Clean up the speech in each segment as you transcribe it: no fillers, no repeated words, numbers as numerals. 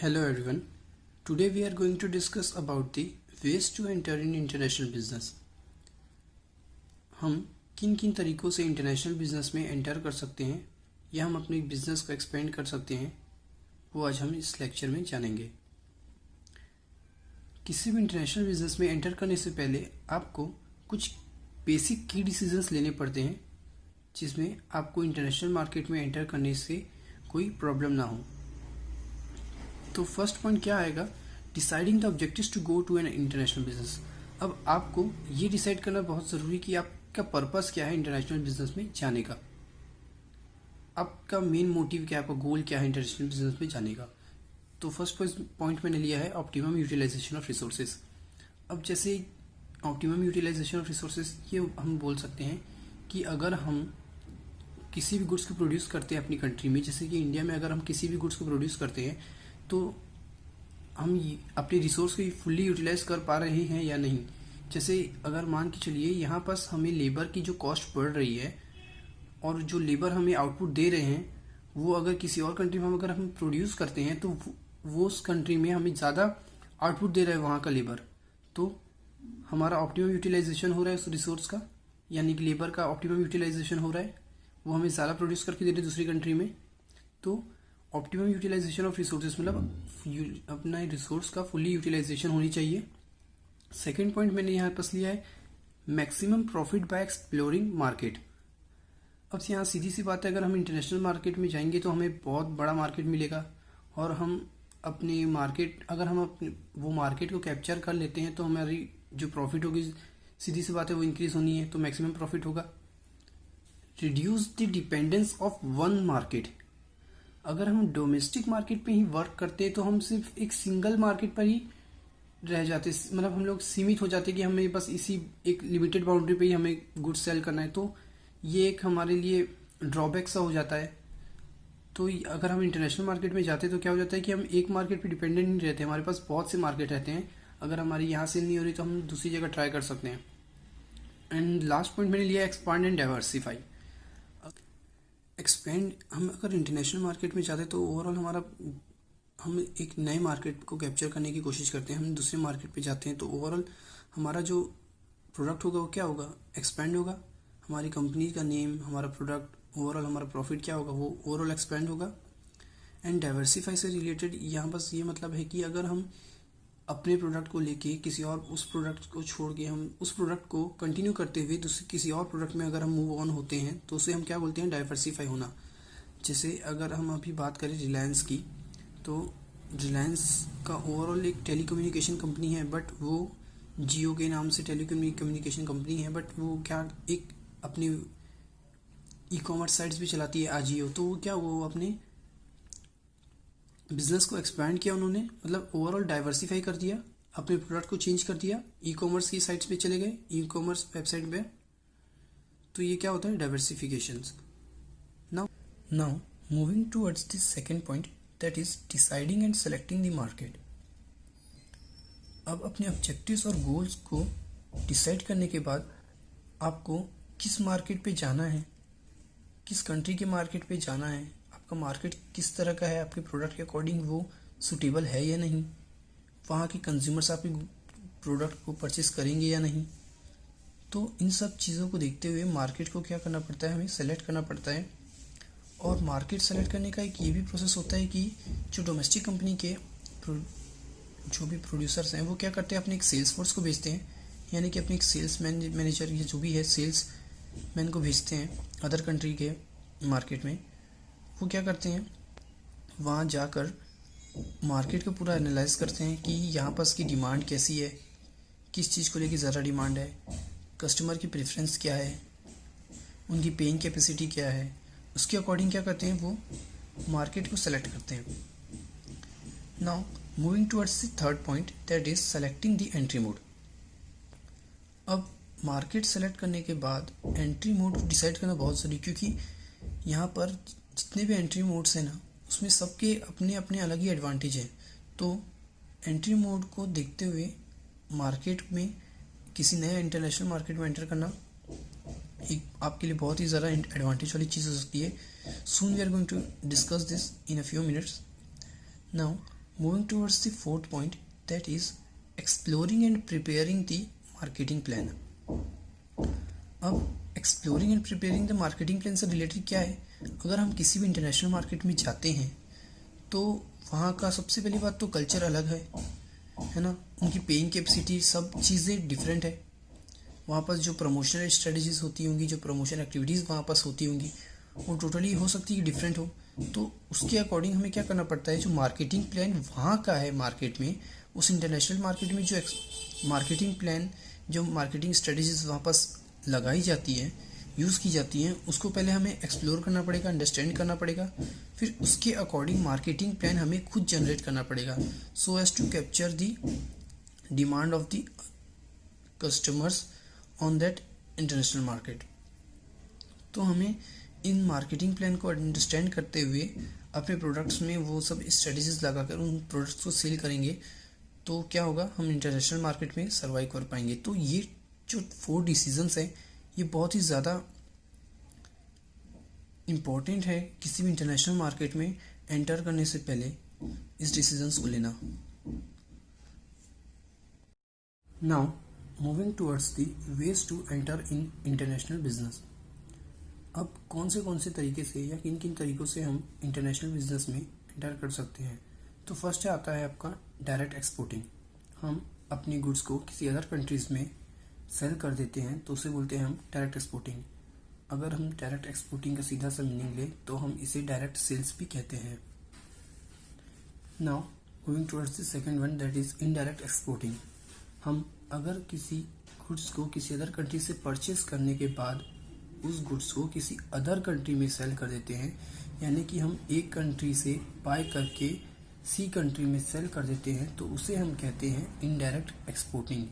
Hello everyone. Today we are going to discuss about the ways to enter in international business. हम किन किन तरीकों से international business में एंटर कर सकते हैं या हम अपने बिजनेस को एक्सपेंड कर सकते हैं, वो आज हम इस लेक्चर में जानेंगे। किसी भी इंटरनेशनल बिजनेस में एंटर करने से पहले आपको कुछ बेसिक की डिसीजंस लेने पड़ते हैं जिसमें आपको इंटरनेशनल मार्केट में एंटर करने से कोई प्रॉब्लम ना हो। तो फर्स्ट पॉइंट क्या आएगा? Deciding the objectives to go to an international business. अब आपको ये डिसाइड करना बहुत ज़रूरी कि आपका पर्पस क्या है इंटरनेशनल बिजनेस में जाने का। आपका मेन मोटिव क्या है, आपका गोल क्या है इंटरनेशनल बिजनेस में जाने का। तो फर्स्ट पॉइंट मैंने लिया है ऑप्टिमम यूटिलाइजेशन ऑफ रिसोर्सेज। अब जैसे ऑप्टिमम यूटिलाइजेशन ऑफ रिसोर्सेज ये हम बोल सकते हैं कि अगर हम किसी भी गुड्स को प्रोड्यूस करते हैं अपनी कंट्री में, जैसे कि इंडिया में अगर हम किसी भी गुड्स को प्रोड्यूस करते हैं तो हम अपने रिसोर्स को फुल्ली यूटिलाइज कर पा रहे हैं या नहीं। जैसे अगर मान के चलिए यहाँ पास हमें लेबर की जो कॉस्ट बढ़ रही है और जो लेबर हमें आउटपुट दे रहे हैं वो अगर किसी और कंट्री में अगर हम प्रोड्यूस करते हैं तो वो उस कंट्री में हमें ज़्यादा आउटपुट दे रहा है वहाँ का लेबर, तो हमारा ऑप्टिमम यूटिलाइजेशन हो रहा है उस रिसोर्स का, यानी कि लेबर का ऑप्टिमम यूटिलाइजेशन हो रहा है, वो हमें ज़्यादा प्रोड्यूस करके दे रहे हैं दूसरी कंट्री में। तो ऑप्टिमम यूटिलाइजेशन ऑफ रिसोर्सेज मतलब अपना रिसोर्स का फुल्ली यूटिलाइजेशन होनी चाहिए। सेकेंड पॉइंट मैंने यहाँ पास लिया है maximum profit by exploring market. अब यहाँ सीधी सी बात है, अगर हम इंटरनेशनल मार्केट में जाएंगे तो हमें बहुत बड़ा मार्केट मिलेगा और हम अपने मार्केट अगर हम अपने वो मार्केट को कैप्चर कर लेते हैं तो हमारी जो प्रॉफिट होगी सीधी सी बात है वो इंक्रीज होनी है, तो मैक्सिमम प्रॉफिट होगा। Reduce the dependence of one market. अगर हम डोमेस्टिक मार्केट पे ही वर्क करते हैं तो हम सिर्फ एक सिंगल मार्केट पर ही रह जाते, मतलब हम लोग सीमित हो जाते कि हमें बस इसी एक लिमिटेड बाउंड्री पे ही हमें गुड्स सेल करना है, तो ये एक हमारे लिए ड्रॉबैक सा हो जाता है। तो अगर हम इंटरनेशनल मार्केट में जाते हैं तो क्या हो जाता है कि हम एक मार्केट पे डिपेंडेंट नहीं रहते, हमारे पास बहुत से मार्केट रहते हैं। अगर हमारी यहाँ सेल नहीं हो रही तो हम दूसरी जगह ट्राई कर सकते हैं। एंड लास्ट पॉइंट मैंने लिया एक्सपांड एंड डाइवर्सिफाई। एक्सपेंड, हम अगर इंटरनेशनल मार्केट में जाते तो ओवरऑल हम एक नए मार्केट को कैप्चर करने की कोशिश करते हैं। हम दूसरे मार्केट पे जाते हैं तो ओवरऑल हमारा जो प्रोडक्ट होगा वो क्या होगा, एक्सपेंड होगा। हमारी कंपनी का नेम, हमारा प्रोडक्ट, ओवरऑल हमारा प्रॉफिट क्या होगा वो ओवरऑल एक्सपेंड होगा। एंड डाइवर्सिफाई से रिलेटेड यहाँ बस ये मतलब है कि अगर हम अपने प्रोडक्ट को लेके किसी और उस प्रोडक्ट को छोड़ के हम उस प्रोडक्ट को कंटिन्यू करते हुए दूसरे किसी और प्रोडक्ट में अगर हम मूव ऑन होते हैं तो उसे हम क्या बोलते हैं, डाइवर्सिफाई होना। जैसे अगर हम अभी बात करें रिलायंस की, तो रिलायंस का ओवरऑल एक टेलीकम्युनिकेशन कंपनी है, बट वो जियो के नाम से टेलीकम्युनिकेशन कंपनी है, बट वो क्या एक अपनी ई कॉमर्स साइट्स भी चलाती है आजियो। तो वो क्या वो अपने बिजनेस को एक्सपैंड किया उन्होंने, मतलब ओवरऑल डाइवर्सिफाई कर दिया, अपने प्रोडक्ट को चेंज कर दिया, ई कॉमर्स की साइट्स पे चले गए, ई कॉमर्स वेबसाइट पे। तो ये क्या होता है, diversification. Now moving towards this second point, that is deciding and selecting the market. अब अपने ऑब्जेक्टिव्स और गोल्स को डिसाइड करने के बाद आपको किस मार्केट पे जाना है, किस कंट्री के मार्केट पे जाना है, आपका मार्केट किस तरह का है, आपके प्रोडक्ट के अकॉर्डिंग वो सूटेबल है या नहीं, वहाँ के कंज्यूमर्स आपके प्रोडक्ट को परचेस करेंगे या नहीं। तो इन सब चीज़ों को देखते हुए मार्केट को क्या करना पड़ता है, हमें सेलेक्ट करना पड़ता है। और मार्केट सेलेक्ट करने का एक ये भी प्रोसेस होता है कि जो डोमेस्टिक कंपनी के जो भी प्रोड्यूसर्स हैं वो क्या करते हैं, अपने एक सेल्स फोर्स को भेजते हैं, यानी कि अपने एक सेल्स मैनेजर या जो भी है सेल्स मैन को भेजते हैं अदर कंट्री के मार्केट में। वो क्या करते हैं, वहाँ जाकर मार्केट को पूरा एनालाइज करते हैं कि यहाँ पास की डिमांड कैसी है, किस चीज़ को लेके ज़्यादा डिमांड है, कस्टमर की प्रेफरेंस क्या है, उनकी पेइंग कैपेसिटी क्या है, उसके अकॉर्डिंग क्या करते हैं वो मार्केट को सेलेक्ट करते हैं। Now moving towards the third point, that is selecting the entry mode. अब मार्केट सेलेक्ट करने के बाद एंट्री मोड डिसाइड करना बहुत ज़रूरी, क्योंकि यहाँ पर जितने भी एंट्री मोड्स हैं ना उसमें सबके अपने अपने अलग ही एडवांटेज हैं। तो एंट्री मोड को देखते हुए मार्केट में किसी नए इंटरनेशनल मार्केट में एंटर करना एक आपके लिए बहुत ही ज़्यादा एडवांटेज वाली चीज़ हो सकती है। Soon we are going to discuss this in a few minutes. Now Moving towards the fourth point, that is exploring and preparing the marketing plan. अब exploring and preparing the marketing plan से related क्या है, अगर हम किसी भी international market में जाते हैं तो वहाँ का सबसे पहली बात तो कल्चर अलग है ना, उनकी पेइंग कैपेसिटी सब चीज़ें डिफरेंट है। वहाँ पर जो प्रमोशनल स्ट्रेटजीज होती होंगी, जो प्रमोशन एक्टिविटीज़ वहाँ पर होती होंगी, वो टोटली हो सकती है डिफरेंट हो। तो उसके अकॉर्डिंग हमें क्या करना पड़ता है, जो मार्केटिंग प्लान वहाँ का है मार्केट में, उस इंटरनेशनल मार्केट में जो मार्केटिंग प्लान, जो मार्केटिंग स्ट्रेटजीज वहाँ पर लगाई जाती है, यूज़ की जाती हैं, उसको पहले हमें एक्सप्लोर करना पड़ेगा, अंडरस्टैंड करना पड़ेगा। फिर उसके अकॉर्डिंग मार्केटिंग प्लान हमें खुद जनरेट करना पड़ेगा, so as to capture the demand of the customers on that international market. तो हमें इन मार्केटिंग प्लान को अंडरस्टैंड करते हुए अपने प्रोडक्ट्स में वो सब स्ट्रेटजीज लगाकर उन प्रोडक्ट्स को सेल करेंगे, तो क्या होगा, हम इंटरनेशनल मार्केट में सर्वाइव कर पाएंगे। तो ये जो 4 डिसीजंस हैं, ये बहुत ही ज़्यादा इम्पोर्टेंट है किसी भी इंटरनेशनल मार्केट में एंटर करने से पहले इस डिसीजंस को लेना। Now moving towards the ways to enter in international business. अब कौन से तरीके से या किन किन तरीक़ों से हम इंटरनेशनल बिजनेस में एंटर कर सकते हैं। तो फर्स्ट आता है आपका डायरेक्ट एक्सपोर्टिंग। हम अपनी गुड्स को किसी अदर कंट्रीज़ में सेल कर देते हैं तो उसे बोलते हैं हम डायरेक्ट एक्सपोर्टिंग। अगर हम डायरेक्ट एक्सपोर्टिंग का सीधा सा मीनिंग लें तो हम इसे डायरेक्ट सेल्स भी कहते हैं। Now moving towards the second one, that is indirect exporting. हम अगर किसी गुड्स को किसी अदर कंट्री से परचेस करने के बाद उस गुड्स को किसी अदर कंट्री में सेल कर देते हैं, यानी कि हम एक कंट्री से बाय करके सी कंट्री में सेल कर देते हैं, तो उसे हम कहते हैं indirect exporting.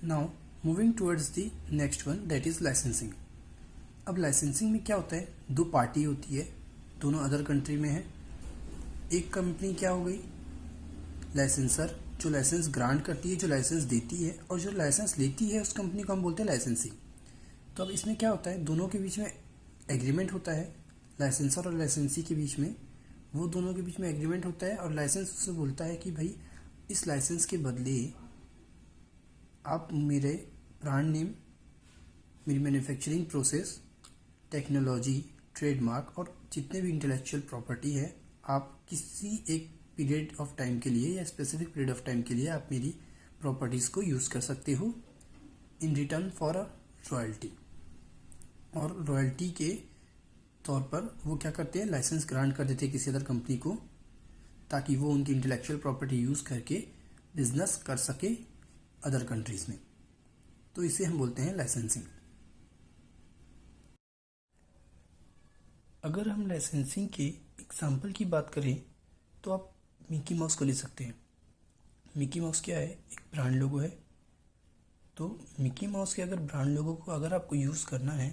Now moving towards the next one, that is licensing. अब लाइसेंसिंग में क्या होता है, 2 पार्टी होती है, दोनों अदर कंट्री में है। एक कंपनी क्या हो गई, लाइसेंसर, जो लाइसेंस ग्रांट करती है, जो लाइसेंस देती है, और जो लाइसेंस लेती है उस कंपनी को हम बोलते हैं लाइसेंसिंग। तो अब इसमें क्या होता है, दोनों के बीच में एग्रीमेंट होता है, लाइसेंसर और लाइसेंसी के बीच में, वो दोनों के बीच में एग्रीमेंट होता है। और लाइसेंस उससे बोलता है कि भाई इस लाइसेंस के बदले आप मेरे ब्रांड नेम, मेरी मैन्युफैक्चरिंग प्रोसेस, टेक्नोलॉजी, ट्रेडमार्क और जितने भी इंटेलेक्चुअल प्रॉपर्टी है, आप किसी एक पीरियड ऑफ टाइम के लिए या स्पेसिफिक पीरियड ऑफ टाइम के लिए आप मेरी प्रॉपर्टीज़ को यूज़ कर सकते हो in return for a royalty. और रॉयल्टी के तौर पर वो क्या करते हैं, लाइसेंस ग्रांट कर देते हैं किसी अदर कंपनी को, ताकि वो उनकी इंटेलेक्चुअल प्रॉपर्टी यूज़ करके बिजनेस कर सके अदर कंट्रीज़ में। तो इसे हम बोलते हैं लाइसेंसिंग। अगर हम लाइसेंसिंग के एग्जाम्पल की बात करें तो आप मिकी माउस को ले सकते हैं। मिकी माउस क्या है, एक ब्रांड लोगो है। तो मिकी माउस के अगर ब्रांड लोगो को अगर आपको यूज़ करना है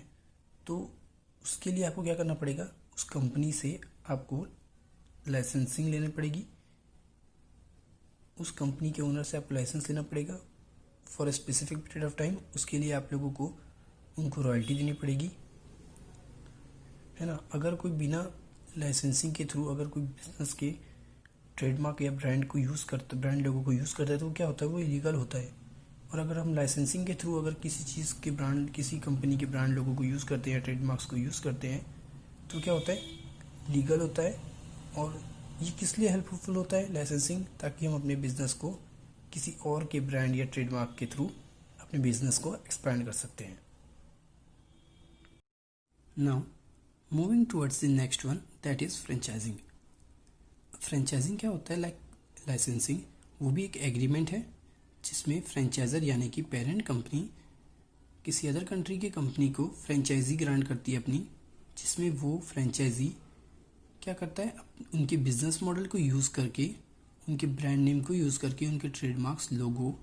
तो उसके लिए आपको क्या करना पड़ेगा, उस कंपनी से आपको लाइसेंसिंग लेनी पड़ेगी, उस कंपनी के ओनर से आपको लाइसेंस लेना पड़ेगा for a specific period of time. उसके लिए आप लोगों को उनको रॉयल्टी देनी पड़ेगी, है ना। अगर कोई बिना लाइसेंसिंग के थ्रू अगर कोई बिजनेस के ट्रेडमार्क या ब्रांड को यूज़ करता, ब्रांड लोगों को यूज़ करता है तो क्या होता है, वो इलीगल होता है। और अगर हम लाइसेंसिंग के थ्रू अगर किसी चीज़ के ब्रांड, किसी कंपनी के ब्रांड लोगों को यूज़ करते हैं, ट्रेडमार्क्स को यूज़ करते हैं, तो क्या होता है, लीगल होता है। और ये किस लिए हेल्पफुल होता है लाइसेंसिंग, ताकि हम अपने बिजनेस को किसी और के ब्रांड या ट्रेडमार्क के थ्रू अपने बिजनेस को एक्सपैंड कर सकते हैं। Now moving towards the next one, that is franchising. Franchising क्या होता है, लाइक लाइसेंसिंग, वो भी एक एग्रीमेंट है जिसमें फ्रेंचाइजर यानी कि पेरेंट कंपनी किसी अदर कंट्री के कंपनी को फ्रेंचाइजी ग्रांट करती है अपनी, जिसमें वो फ्रेंचाइजी क्या करता है, उनके बिजनेस मॉडल को यूज़ करके, उनके ब्रांड नेम को यूज़ करके, उनके ट्रेडमार्क्स, लोगो,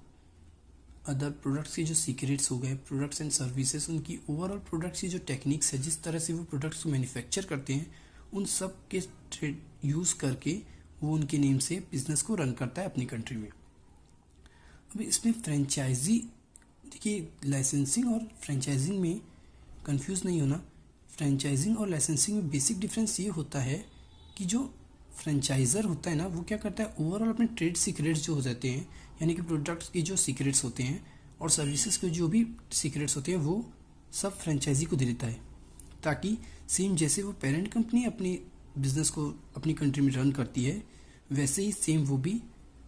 अदर प्रोडक्ट्स के जो सीक्रेट्स हो गए, प्रोडक्ट्स एंड सर्विसेज, उनकी ओवरऑल प्रोडक्ट्स की जो टेक्निक्स है, जिस तरह से वो प्रोडक्ट्स को मैन्युफैक्चर करते हैं, उन सब के ट्रेड यूज़ करके वो उनके नेम से बिजनेस को रन करता है अपनी कंट्री में। अब इसमें फ्रेंचाइजी, देखिए लाइसेंसिंग और फ्रेंचाइजिंग में कंफ्यूज नहीं होना। फ्रेंचाइजिंग और लाइसेंसिंग में बेसिक डिफरेंस ये होता है कि जो फ्रेंचाइजर होता है ना, वो क्या करता है, ओवरऑल अपने ट्रेड सीक्रेट्स जो हो जाते हैं, यानी कि प्रोडक्ट्स के जो सीक्रेट्स होते हैं और सर्विसेज के जो भी सीक्रेट्स होते हैं, वो सब फ्रेंचाइजी को दे देता है, ताकि सेम जैसे वो पेरेंट कंपनी अपनी बिजनेस को अपनी कंट्री में रन करती है, वैसे ही सेम वो भी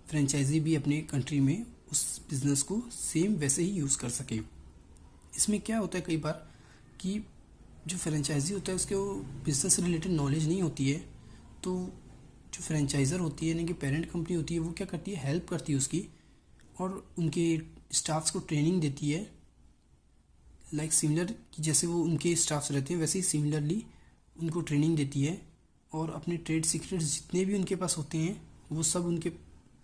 फ्रेंचाइजी भी अपने कंट्री में उस बिज़नेस को सेम वैसे ही यूज़ कर सके। इसमें क्या होता है कई बार कि जो फ्रेंचाइजी होता है उसके वो बिज़नेस से रिलेटेड नॉलेज नहीं होती है, तो जो फ्रेंचाइज़र होती है यानी कि पेरेंट कंपनी होती है, वो क्या करती है, हेल्प करती है उसकी और उनके स्टाफ्स को ट्रेनिंग देती है। लाइक सिमिलर कि जैसे वो उनके स्टाफ्स रहते हैं वैसे ही सिमिलरली उनको ट्रेनिंग देती है और अपने ट्रेड सीक्रेट्स जितने भी उनके पास होते हैं वो सब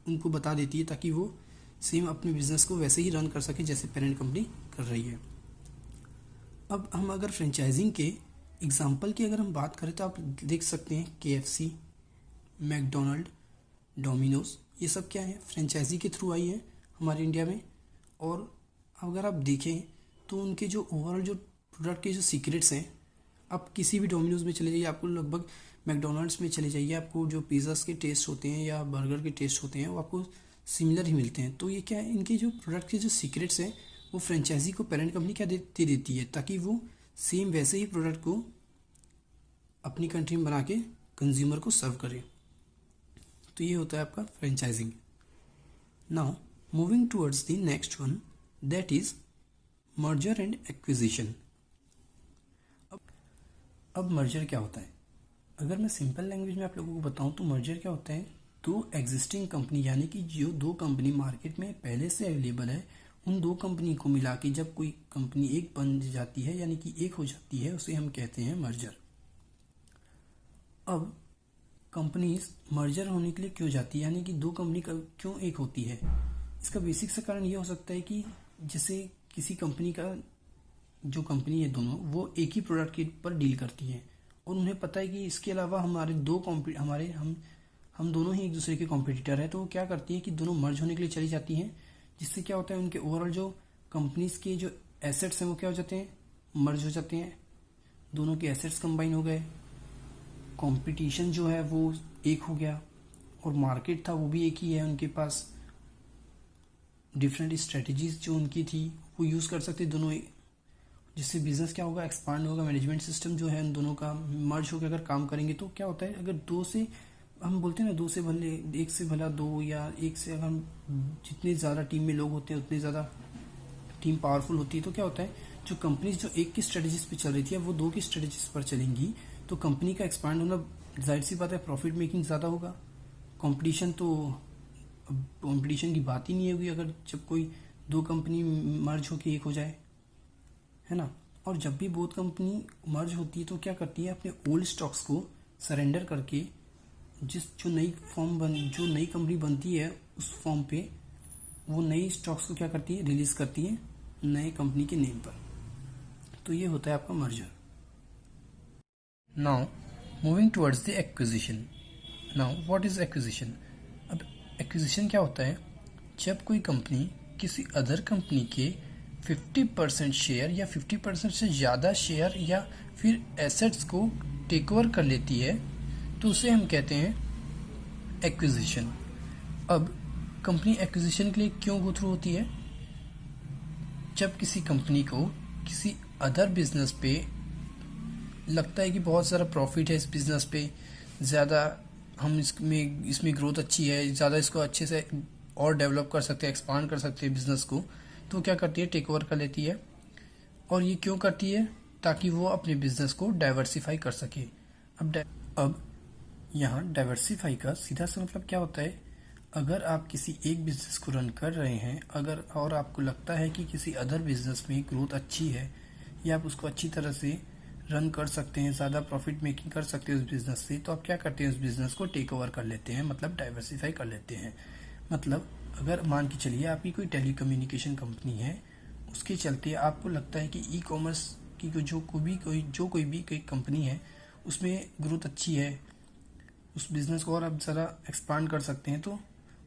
उनको बता देती है, ताकि वो सेम अपने बिजनेस को वैसे ही रन कर सके जैसे पेरेंट कंपनी कर रही है। अब हम अगर फ्रेंचाइजिंग के एग्जांपल की अगर हम बात करें तो आप देख सकते हैं KFC, मैकडोनल्ड, डोमिनोज, ये सब क्या है, फ्रेंचाइजी के थ्रू आई है हमारे इंडिया में। और अगर आप देखें तो उनके जो ओवरऑल जो प्रोडक्ट के जो सीक्रेट्स हैं, आप किसी भी डोमिनोज में चले जाइए, आपको लगभग मैकडोनल्ड्स में चले जाइए, आपको जो पिज़्ज़ास के टेस्ट होते हैं या बर्गर के टेस्ट होते हैं वो आपको सिमिलर ही मिलते हैं। तो ये क्या है, इनके जो प्रोडक्ट के जो सीक्रेट्स हैं वो फ्रेंचाइजी को पेरेंट कंपनी क्या दे देती है, ताकि वो सेम वैसे ही प्रोडक्ट को अपनी कंट्री में बना के कंज्यूमर को सर्व करे। तो ये होता है आपका franchising. Now moving towards the next one, that is merger and acquisition. अब मर्जर क्या होता है, अगर मैं सिंपल लैंग्वेज में आप लोगों को बताऊं तो मर्जर क्या होता है, दो एग्जिस्टिंग कंपनी यानी कि जो दो कंपनी मार्केट में पहले से अवेलेबल है, उन दो कंपनी को मिला के जब कोई कंपनी एक बन जाती है यानी कि एक हो जाती है, उसे हम कहते हैं मर्जर। अब कंपनीज मर्जर होने के लिए क्यों जाती है, यानी कि दो कंपनी का क्यों एक होती है, इसका बेसिक सा कारण ये हो सकता है कि जैसे किसी कंपनी का जो कंपनी है दोनों वो एक ही प्रोडक्ट के पर डील करती है और उन्हें पता है कि इसके अलावा हमारे हम दोनों ही एक दूसरे के कॉम्पिटिटर हैं, तो वो क्या करती है कि दोनों मर्ज होने के लिए चली जाती हैं, जिससे क्या होता है उनके ओवरऑल जो कंपनीज के जो एसेट्स हैं वो क्या हो जाते हैं, मर्ज हो जाते हैं, दोनों के एसेट्स कंबाइन हो गए, कंपटीशन जो है वो एक हो गया और मार्केट था वो भी एक ही है, उनके पास डिफरेंट स्ट्रेटजीज जो उनकी थी वो यूज़ कर सकते दोनों, जिससे बिजनेस क्या होगा, एक्सपांड होगा। मैनेजमेंट सिस्टम जो है उन दोनों का मर्ज होकर अगर काम करेंगे तो क्या होता है, अगर दो से हम बोलते हैं ना, दो से भले एक से भला दो, या एक से अगर हम जितने ज़्यादा टीम में लोग होते हैं उतनी ज़्यादा टीम पावरफुल होती है, तो क्या होता है जो कंपनीज जो एक की स्ट्रेटजीज पे चल रही थी अब वो दो की स्ट्रेटजीज पर चलेंगी, तो कंपनी का एक्सपांड होना जाहिर सी बात है, प्रॉफिट मेकिंग ज़्यादा होगा। कंपटीशन तो कंपटीशन की बात ही नहीं होगी अगर जब कोई दो कंपनी मर्ज होकर एक हो जाए, है ना। और जब भी बोथ कंपनी मर्ज होती है तो क्या करती है, अपने ओल्ड स्टॉक्स को सरेंडर करके जो नई कंपनी बनती है उस फॉर्म पे वो नई स्टॉक्स को क्या करती है, रिलीज करती है नए कंपनी के नेम पर। तो ये होता है आपका merger. Now moving towards the acquisition. Now what is acquisition. अब एक्विजिशन क्या होता है, जब कोई कंपनी किसी अदर कंपनी के 50% शेयर या 50% से ज़्यादा शेयर या फिर एसेट्स को टेक ओवर कर लेती है तो उसे हम कहते हैं एक्विजिशन। अब कंपनी एक्विजिशन के लिए क्यों गो थ्रू होती है, जब किसी कंपनी को किसी अदर बिजनेस पे लगता है कि बहुत सारा प्रॉफिट है इस बिजनेस पे, ज़्यादा हम इसमें ग्रोथ अच्छी है, ज़्यादा इसको अच्छे से और डेवलप कर सकते हैं, एक्सपांड कर सकते हैं बिजनेस को, तो क्या करती है, टेक ओवर कर लेती है। और ये क्यों करती है, ताकि वो अपने बिजनेस को डाइवर्सिफाई कर सके। अब यहाँ डाइवर्सिफाई का सीधा सा मतलब क्या होता है, अगर आप किसी एक बिजनेस को रन कर रहे हैं अगर और आपको लगता है कि किसी अदर बिजनेस में ग्रोथ अच्छी है या आप उसको अच्छी तरह से रन कर सकते हैं, ज़्यादा प्रॉफिट मेकिंग कर सकते हैं उस बिज़नेस से, तो आप क्या करते हैं, उस बिज़नेस को टेक ओवर कर लेते हैं, मतलब डाइवर्सिफाई कर लेते हैं। मतलब अगर मान के चलिए आपकी कोई टेलीकम्युनिकेशन कंपनी है, उसके चलते आपको लगता है कि ई कॉमर्स की कोई भी कंपनी है उसमें ग्रोथ अच्छी है, उस बिज़नेस को और आप ज़रा एक्सपांड कर सकते हैं, तो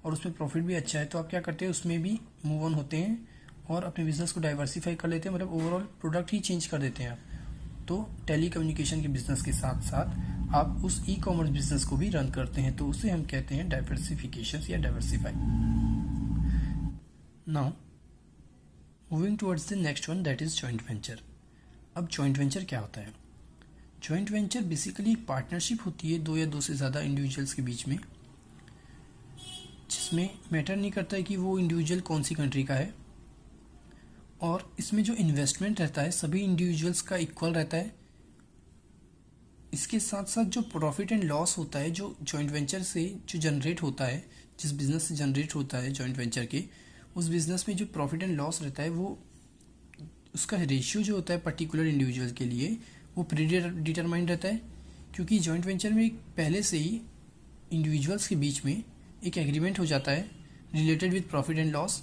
और उसमें प्रॉफिट भी अच्छा है, तो आप क्या करते हैं, उसमें भी मूव ऑन होते हैं और अपने बिज़नेस को डाइवर्सिफाई कर लेते हैं, मतलब ओवरऑल प्रोडक्ट ही चेंज कर देते हैं आप। तो टेलीकम्युनिकेशन के बिज़नेस के साथ साथ आप उस ई कॉमर्स बिजनेस को भी रन करते हैं, तो उसे हम कहते हैं डाइवर्सिफिकेशन या diversify. Now moving towards the next one, that is joint venture. अब जॉइंट वेंचर क्या होता है? जॉइंट वेंचर बेसिकली एक पार्टनरशिप होती है दो या दो से ज़्यादा इंडिविजुअल्स के बीच में, जिसमें मैटर नहीं करता है कि वो इंडिविजुअल कौन सी कंट्री का है, और इसमें जो इन्वेस्टमेंट रहता है सभी इंडिविजुअल्स का इक्वल रहता है। इसके साथ साथ जो प्रॉफिट एंड लॉस होता है जो जॉइंट वेंचर से जो जनरेट होता है, जिस बिजनेस से जनरेट होता है जॉइंट वेंचर के, उस बिजनेस में जो प्रॉफिट एंड लॉस रहता है वो उसका रेशियो जो होता है पर्टिकुलर इंडिविजुअल के लिए वो प्री डिटरमाइंड रहता है, क्योंकि जॉइंट वेंचर में पहले से ही इंडिविजुअल्स के बीच में एक एग्रीमेंट हो जाता है related with profit and loss,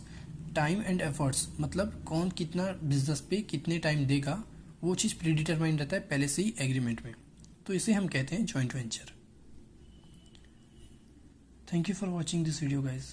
time and efforts, मतलब कौन कितना बिजनेस पे कितने टाइम देगा, वो चीज़ प्री डिटरमाइंड रहता है पहले से ही एग्रीमेंट में। तो इसे हम कहते हैं joint venture. Thank you for watching this video guys.